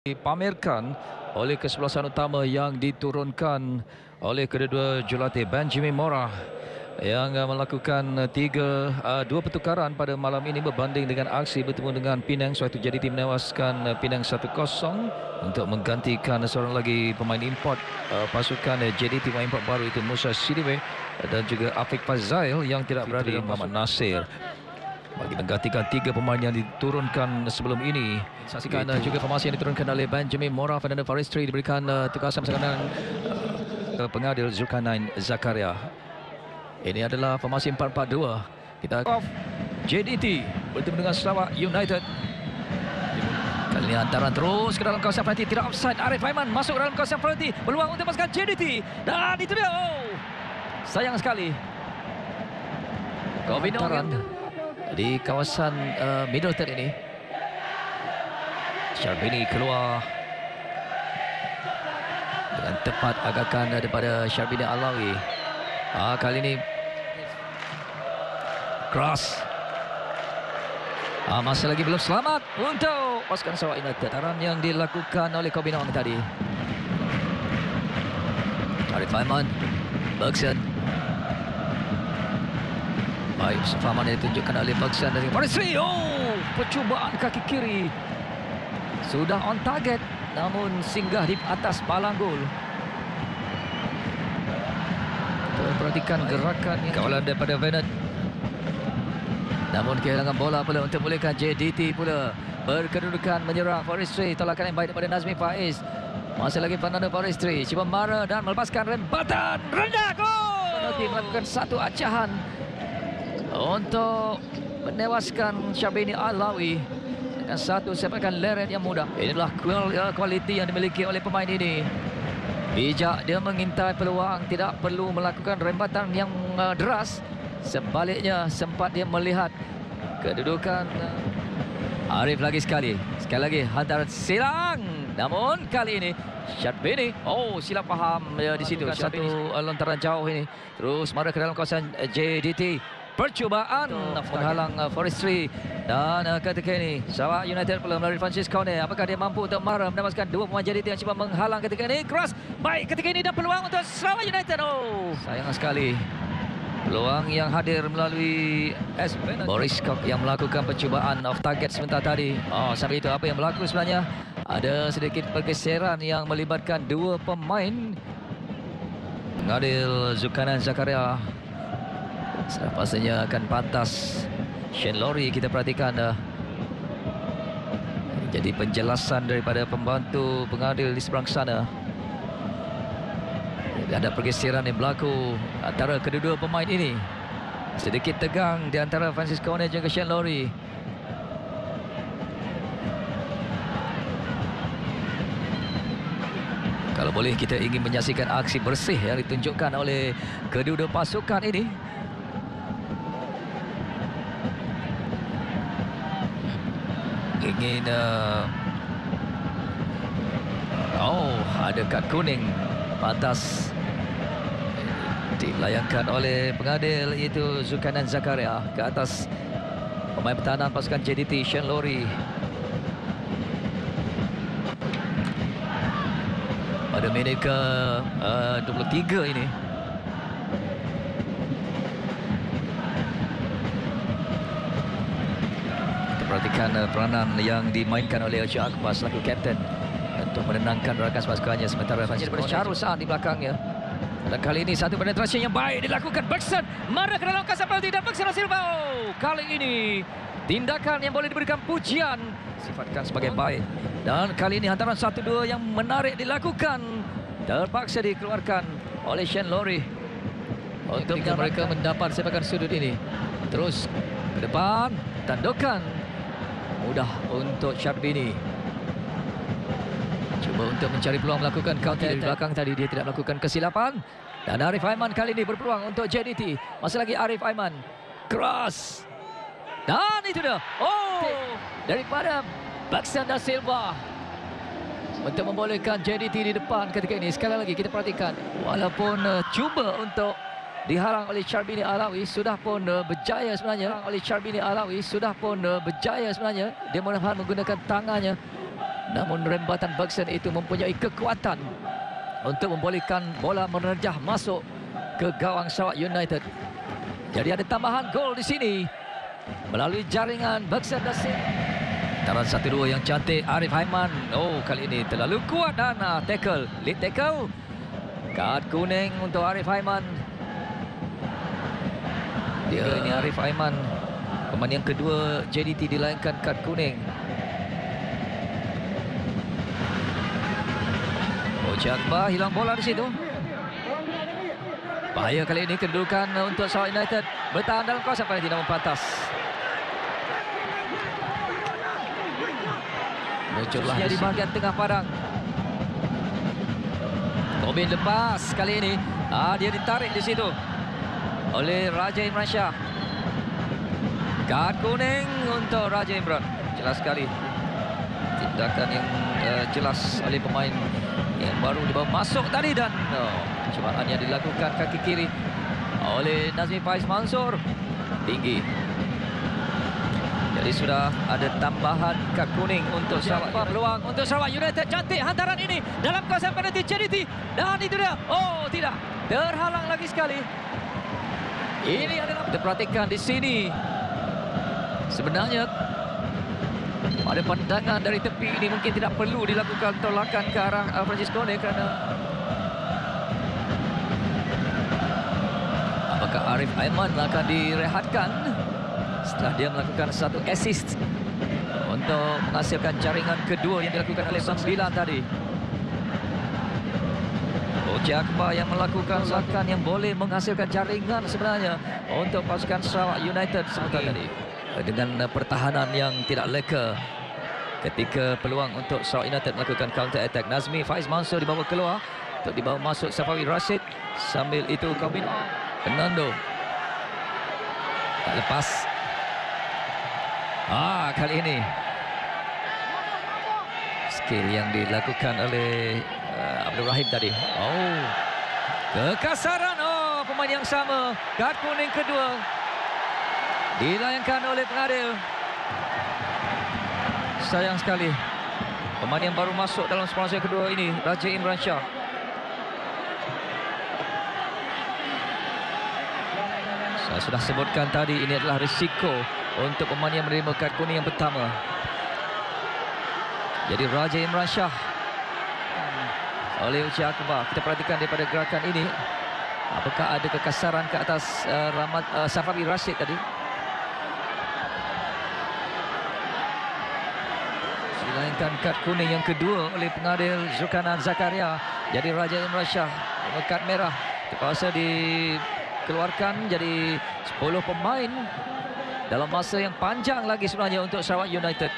dipamerkan oleh kesebelasan utama yang diturunkan oleh kedua-dua jurulatih Benjamin Mora yang melakukan dua pertukaran pada malam ini berbanding dengan aksi bertemu dengan Penang, suatu JDT menewaskan Penang 1-0 untuk menggantikan seorang lagi pemain import pasukan JDT. Pemain import baru itu Musa Sidibe dan juga Afiq Fazail yang tidak berada di Muhammad Nasir bagi menggantikan tiga pemain yang diturunkan sebelum ini. Saksikan juga formasi yang diturunkan oleh Benjamin Mora. Fernando Forestry diberikan tugasan bersama pengadil Zulkarnain Zakaria. Ini adalah formasi 4-4-2. Kita off JDT bertemu dengan Sarawak United. Kali ini hantaran terus ke dalam kawasan penalti, tidak offside. Arif Aiman masuk ke dalam kawasan penalti, peluang untuk pasukan JDT, dan itu dia. Sayang sekali. Hantaran di kawasan Middleton ini. Syarbini keluar dengan tepat agakan daripada Syarbini Alawi. Kali ini cross. Masih lagi belum selamat untuk pasukan Sarawak United. Hantaran yang dilakukan oleh Kobinong tadi. Arif Aiman, Bergson. Baik, sefahaman yang ditunjukkan oleh Bergson dari Forestry. Percubaan kaki kiri. Sudah on target, namun singgah di atas palang gol. Perhatikan gerakan kawalan daripada Venet. Namun kehilangan bola pula untuk bolehkan JDT pula berkedudukan menyerang. Forestry, tolakan yang baik daripada Nazmi Faiz. Masih lagi Fernando Forestry, cuba marah dan melepaskan rembatan rendah gol. Melakukan satu acahan untuk menewaskan Syarbini Alawi dengan satu sepakan leret yang mudah. Inilah kualiti yang dimiliki oleh pemain ini. Bijak dia mengintai peluang, tidak perlu melakukan rembatan yang deras. Sebaliknya sempat dia melihat kedudukan. Arif lagi sekali lagi hantaran silang. Namun kali ini Syarbini, silap faham di situ. Satu lontaran jauh ini terus marah ke dalam kawasan JDT. Percubaan menghalang Forestry, dan ketika ini Sarawak United pula melalui Francis Corner. Apakah dia mampu untuk marah mendapatkan dua pemain JDT yang cuba menghalang ketika ini? Cross baik ketika ini dan peluang untuk Sarawak United. Sayang sekali peluang yang hadir melalui Boris Kok yang melakukan percubaan off target sebentar tadi. Sampai itu apa yang berlaku sebenarnya? Ada sedikit pergeseran yang melibatkan dua pemain. Pengadil Zulkarnain Zakaria pastinya akan pantas. Shane Lowry kita perhatikan jadi penjelasan daripada pembantu pengadil di seberang sana. Ada pergeseran yang berlaku antara kedua-dua pemain ini. Sedikit tegang di antara Francis Corner dan Shane Lowry. Kalau boleh kita ingin menyaksikan aksi bersih yang ditunjukkan oleh kedua-dua pasukan ini. Ingin ada kad kuning pantas dilayangkan oleh pengadil, iaitu Zulkarnain Zakaria ke atas pemain pertahanan pasukan JDT Shane Lowry. Pada minit ke 23 ini perhatikan peranan yang dimainkan oleh Ocha Akbar selaku kapten untuk menenangkan rakan pasukannya, sementara Francis bercaru saat di belakangnya. Dan kali ini satu penetrasi yang baik dilakukan. Bergson marah ke dalam kawasan penalti dan Bergson Silva. Kali ini tindakan yang boleh diberikan pujian, sifatkan sebagai baik. Dan kali ini hantaran 1-2 yang menarik dilakukan, terpaksa dikeluarkan oleh Shane Lowry untuk mereka mendapat sepakan sudut ini. Terus ke depan, tandukan mudah untuk Syarbini. Cuba untuk mencari peluang melakukan counter dari belakang tadi, dia tidak melakukan kesilapan. Dan Arif Aiman kali ini berpeluang untuk JDT. Masih lagi Arif Aiman. Cross. Dan itu dia. Daripada Bergson dan Silva untuk membolehkan JDT di depan ketika ini. Sekali lagi kita perhatikan, walaupun cuba untuk dihalang oleh Syarbini Alawi, sudah pun berjaya sebenarnya. Dia menggunakan tangannya Namun rembatan Bergson itu mempunyai kekuatan untuk membolehkan bola menerjah masuk ke gawang Sarawak United. Jadi ada tambahan gol di sini melalui jaringan Bergson da Silva. Taran 1-2 yang cantik Arif Haiman. Oh, kali ini terlalu kuat dan tackle, lead tackle. Kad kuning untuk Arif Haiman. Dia ini Arif Haiman, pemain yang kedua JDT dilayangkan kad kuning. Jakba hilang bola di situ. Bahaya kali ini kedudukan untuk Sarawak United. Bertahan dalam kawasan pada tidak mempantas. Muncullah di bahagian tengah padang. Tobin lepas kali ini. Dia ditarik di situ oleh Raja Imran Shah. Kad kuning untuk Raja Imran. Jelas sekali tindakan yang jelas oleh pemain yang baru dibawa masuk tadi, dan cubaan yang dilakukan kaki kiri oleh Nazmi Faiz Mansur tinggi. Jadi sudah ada tambahan kad kuning untuk Sarawak. Peluang untuk Sarawak United. Cantik hantaran ini dalam kawasan penalti JDT, dan itu dia. Oh, tidak, terhalang lagi sekali. Ini adalah, kita perhatikan di sini. Sebenarnya pada pandangan dari tepi ini mungkin tidak perlu dilakukan tolakan ke arah Francis Kone, kerana apakah Arif Aiman akan direhatkan setelah dia melakukan satu assist untuk menghasilkan jaringan kedua yang dilakukan oleh Bang Bilan tadi. Jakba yang melakukan serangan yang boleh menghasilkan jaringan sebenarnya untuk pasukan Sarawak United sebentar tadi, dengan pertahanan yang tidak leka. Ketika peluang untuk Sarawak United melakukan counter attack, Nazmi Faiz Mansur dibawa keluar untuk dibawa masuk Safawi Rashid. Sambil itu Kabin Fernando tak lepas. Kali ini skill yang dilakukan oleh Abdul Rahim tadi. Kekasaran. Pemain yang sama. Kad kuning kedua dilayangkan oleh pengadil. Sayang sekali, pemain yang baru masuk dalam sponsor kedua ini, Raja Imran Shah. Saya sudah sebutkan tadi, ini adalah risiko untuk pemain yang menerima kad kuning yang pertama. Jadi Raja Imran Shah oleh Uci Akbar. Kita perhatikan daripada gerakan ini, apakah ada kekasaran ke atas Safawi Rashid tadi. Dilayangkan kad kuning yang kedua oleh pengadil Zulkarnain Zakaria. Jadi Raja Imran Shah kad merah terpaksa dikeluarkan. Jadi 10 pemain dalam masa yang panjang lagi sebenarnya untuk Sarawak United.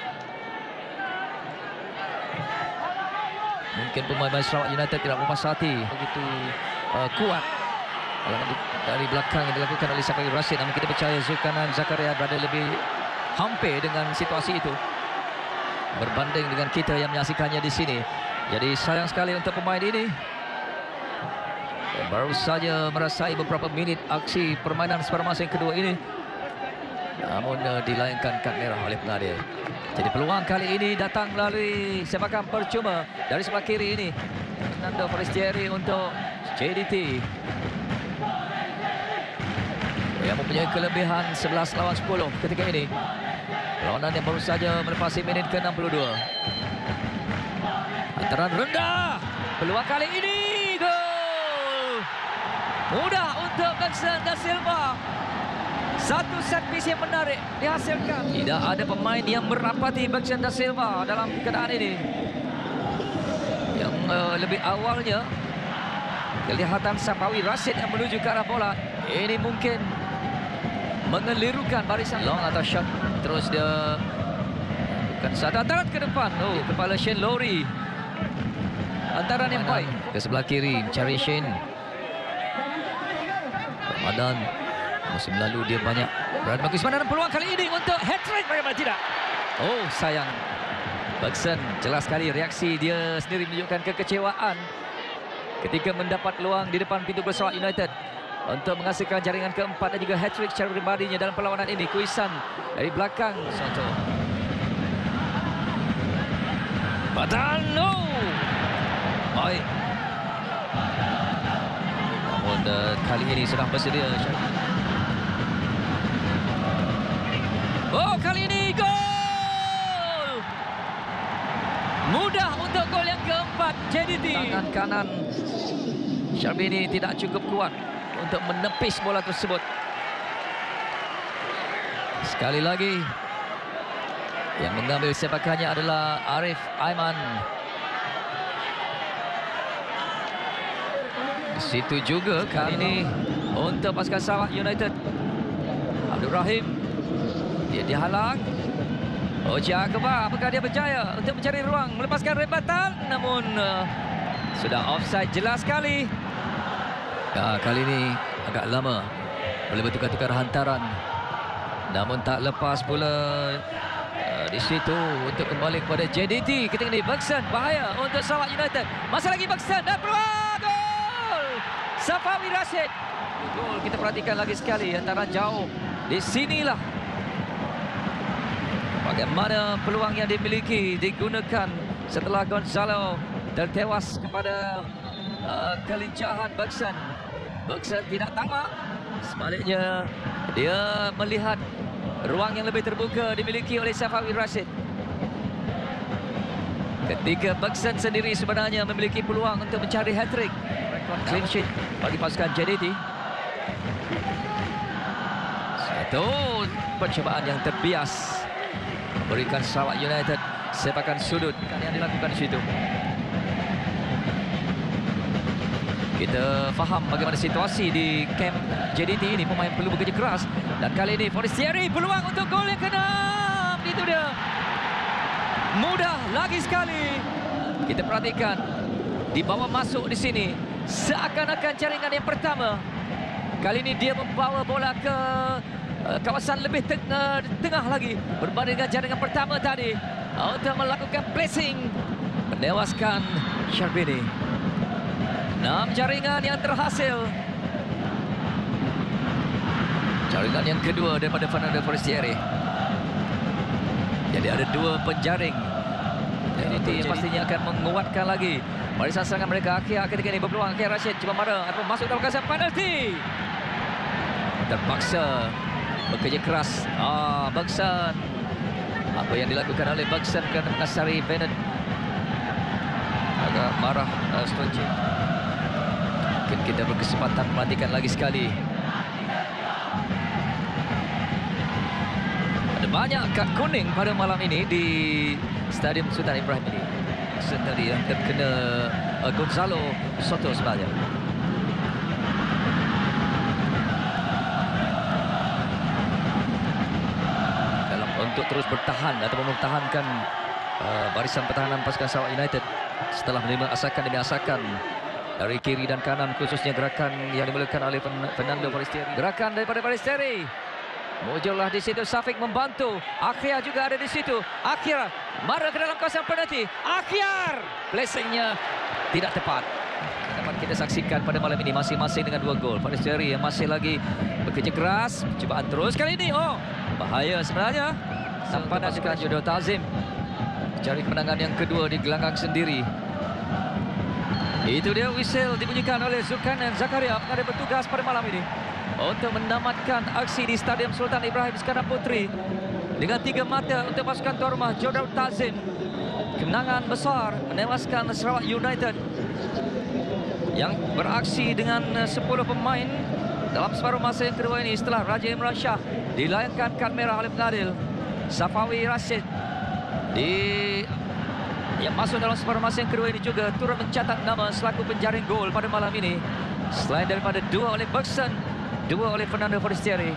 Mungkin pemain Sarawak United tidak berpuas hati begitu kuat dari belakang yang dilakukan oleh Safawi Rashid. Namun kita percaya Zulkarnain Zakaria berada lebih hampir dengan situasi itu berbanding dengan kita yang menyaksikannya di sini. Jadi sayang sekali untuk pemain ini. Baru saja merasai beberapa minit aksi permainan separuh yang kedua ini, namun dilayangkan kad merah oleh pengadil. Jadi peluang kali ini datang melalui sepakan percuma dari sebelah kiri ini, Fernando Forestieri untuk JDT yang mempunyai kelebihan 11 lawan 10 ketika ini. Perlawanan yang baru saja melepasi minit ke-62. Hantaran rendah. Peluang kali ini gol. Mudah untuk Bergson da Silva. Satu set piece yang menarik dihasilkan. Tidak ada pemain yang merapati Bergson da Silva dalam keadaan ini. Yang lebih awalnya kelihatan Safawi Rashid yang menuju ke arah bola. Ini mungkin mengelirukan barisan long atau shot. Terus dia bukan satu hantaran ke depan. Kepala Shane Lowry. Hantaran yang baik ke sebelah kiri mencari Shane. Ramadan musim lalu dia banyak berada bagus dan peluang kali ini untuk hat-trick, bagaimana tidak. Sayang. Bergson jelas sekali reaksi dia sendiri menunjukkan kekecewaan ketika mendapat peluang di depan pintu gol Sarawak United untuk menghasilkan jaringan keempat dan juga hat-trick secara pribadinya dalam perlawanan ini. Kuisan dari belakang. Batano. Baik. Namun kali ini sudah bersedia. Oh, kali ini gol! Mudah untuk gol yang keempat JDT. Tangan kanan Syarbini tidak cukup kuat untuk menepis bola tersebut. Sekali lagi yang mengambil sepakannya adalah Arif Aiman. Di situ juga kali ini untuk pasukan Sarawak United. Abdul Rahim, dia dihalang. Oja Akbar, apakah dia berjaya untuk mencari ruang melepaskan rebatan? Namun sudah offside jelas sekali. Kali ini agak lama boleh bertukar-tukar hantaran. Namun tak lepas pula di situ untuk kembali kepada JDT. Ketika ini Bergson, bahaya untuk Sarawak United. Masih lagi Bergson dan peluang gol! Safawi Rashid. Gol kita perhatikan lagi sekali antara jauh. Di sinilah bagaimana peluang yang dimiliki digunakan setelah Gonzalo tertewas kepada kelincahan Bergson. Bergson tidak tamak. Sebaliknya dia melihat ruang yang lebih terbuka dimiliki oleh Safawi Rashid. Ketika Bergson sendiri sebenarnya memiliki peluang untuk mencari hat-trick. Clean sheet bagi pasukan JDT. Satu percobaan yang terbias memberikan Sarawak United sepakan sudut yang dilakukan di situ. Kita faham bagaimana situasi di kamp JDT ini. Pemain perlu bekerja keras. Dan kali ini Forestieri peluang untuk gol yang ke-6. Itu dia. Mudah lagi sekali. Kita perhatikan. Dibawa masuk di sini. Seakan-akan jaringan yang pertama. Kali ini dia membawa bola ke kawasan lebih tengah lagi. Berbanding dengan jaringan pertama tadi. Untuk melakukan pressing. Menewaskan Syarbini. 6 jaringan yang terhasil. Jaringan yang kedua daripada Fernando Forestieri. Jadi ada 2 penjaring. JDT pastinya akan menguatkan lagi barisan serangan mereka. Akhir ketika ini berpeluang. Akhir Rashid cuba marah atau masuk dalam kawasan penalti. Terpaksa bekerja keras. Bergson. Apa yang dilakukan oleh Bergson kerana mengasari Bennett. Agak marah Stonci. Mungkin kita berkesempatan perhatikan lagi sekali. Ada banyak kad kuning pada malam ini di Stadium Sultan Ibrahim ini. Tadi yang terkena Gonzalo Soto sebenarnya. Dalam untuk terus bertahan atau mempertahankan barisan pertahanan pasukan Sarawak United setelah menerima asakan demi asakan dari kiri dan kanan, khususnya gerakan yang dimulakan oleh Fernando Forestieri. Gerakan daripada Forestieri. Muncullah di situ Syafiq membantu. Akhir juga ada di situ. Akhir marah ke dalam kawasan penalti. Akhir blessingnya tidak tepat. Dapat kita saksikan pada malam ini masing-masing dengan 2 gol. Forestieri yang masih lagi bekerja keras. Cubaan terus kali ini. Bahaya sebenarnya. Sampai pasukan Judo Tazim cari kemenangan yang kedua di gelanggang sendiri. Itu dia whistle dibunyikan oleh Zulkarnain Zakaria yang ada bertugas pada malam ini untuk menamatkan aksi di Stadium Sultan Ibrahim Iskandar Puteri dengan 3 mata untuk pasukan tuan rumah Judo Tazim. Kemenangan besar menewaskan Sarawak United yang beraksi dengan 10 pemain dalam separuh masa yang kedua ini setelah Raja Imran Shah dilayangkan kad merah oleh pengadil. Safawi Rashid yang masuk dalam separuh masa yang kedua ini juga turut mencatat nama selaku penjaring gol pada malam ini. Selain daripada 2 oleh Bergson, 2 oleh Fernando Forestieri.